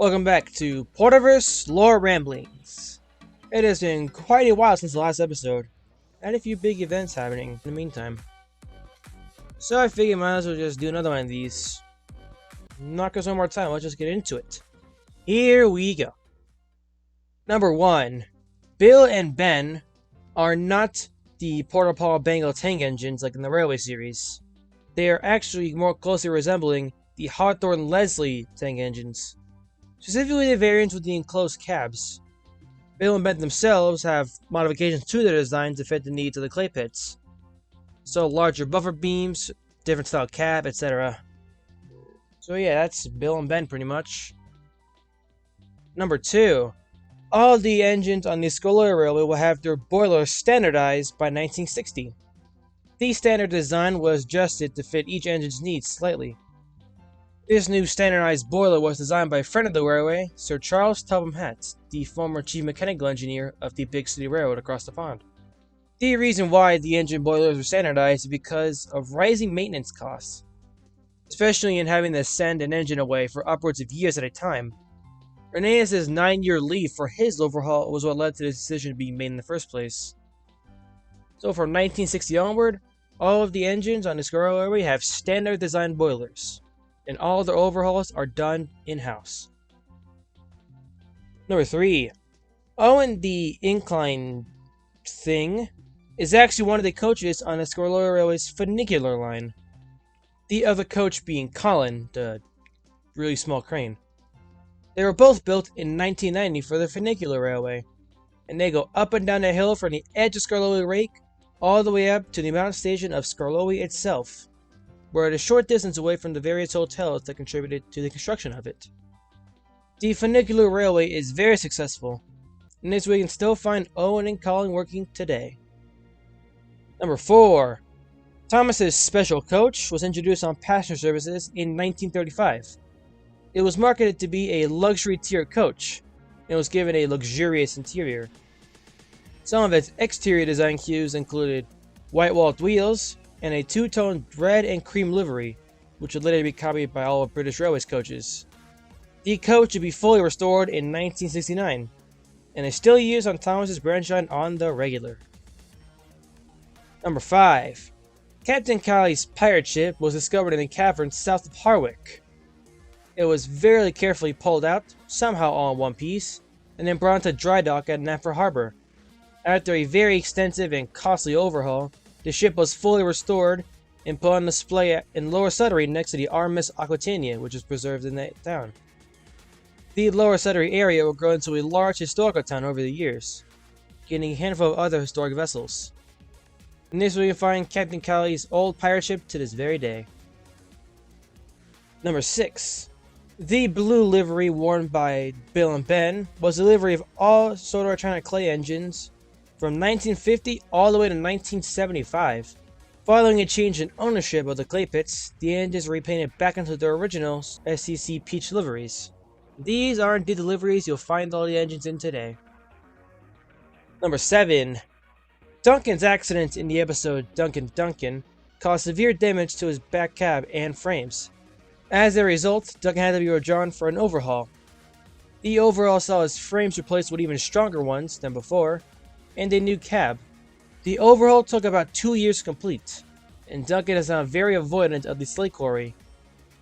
Welcome back to Porterverse Lore Ramblings. It has been quite a while since the last episode. I had a few big events happening in the meantime. So I figured might as well just do another one of these. Not gonna spend more time, let's just get into it. Here we go. Number 1. Bill and Ben are not the Porter Paul Bengal tank engines like in the Railway series. They are actually more closely resembling the Hawthorne Leslie tank engines. Specifically the variants with the enclosed cabs. Bill and Ben themselves have modifications to their design to fit the needs of the clay pits. So larger buffer beams, different style cab, etc. So yeah, that's Bill and Ben pretty much. Number 2. All the engines on the Escalera Railway will have their boilers standardized by 1960. The standard design was adjusted to fit each engine's needs slightly. This new standardized boiler was designed by a friend of the railway, Sir Charles Topham Hatt, the former chief mechanical engineer of the Big City Railroad across the pond. The reason why the engine boilers were standardized is because of rising maintenance costs, especially in having to send an engine away for upwards of years at a time. Reneus' 9-year leave for his overhaul was what led to this decision being made in the first place. So from 1960 onward, all of the engines on the Escalera Railway have standard design boilers, and all their overhauls are done in-house. Number 3. Owen the Incline thing is actually one of the coaches on the Escalera Railway's funicular line. The other coach being Colin, the really small crane. They were both built in 1990 for the funicular railway, and they go up and down the hill from the edge of Skarloey Rake all the way up to the mountain station of Skarloey itself, where it is a short distance away from the various hotels that contributed to the construction of it. The funicular railway is very successful, and this we can still find Owen and Colin working today. Number 4. Thomas's special coach was introduced on passenger services in 1935. It was marketed to be a luxury tier coach, and was given a luxurious interior. Some of its exterior design cues included white-walled wheels, and a two-tone red and cream livery, which would later be copied by all of British Railways coaches. The coach would be fully restored in 1969, and is still used on Thomas's branch line on the regular. Number 5. Captain Callie's pirate ship was discovered in a cavern south of Harwick. It was very carefully pulled out, somehow all in one piece, and then brought to dry dock at Nafford Harbor. After a very extensive and costly overhaul, the ship was fully restored and put on display in Lower Sudbury next to the RMS Aquitania, which is preserved in that town. The Lower Sudbury area will grow into a large historical town over the years, getting a handful of other historic vessels. And this we can find Captain Callie's old pirate ship to this very day. Number 6. The blue livery worn by Bill and Ben was the livery of all Soto-Electronic clay engines from 1950 all the way to 1975. Following a change in ownership of the clay pits, the engines were repainted back into their original SCC Peach liveries. These are indeed the liveries you'll find all the engines in today. Number 7. Duncan's accident in the episode Duncan caused severe damage to his back cab and frames. As a result, Duncan had to be withdrawn for an overhaul. The overhaul saw his frames replaced with even stronger ones than before, and a new cab. The overhaul took about 2 years to complete, and Duncan is now very avoidant of the slate quarry,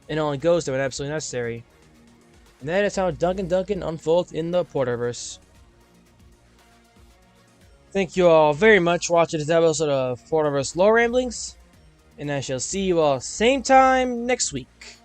and only goes there when absolutely necessary. And that is how Duncan unfolds in the Porterverse. Thank you all very much for watching this episode of Porterverse Lore Ramblings, and I shall see you all same time next week.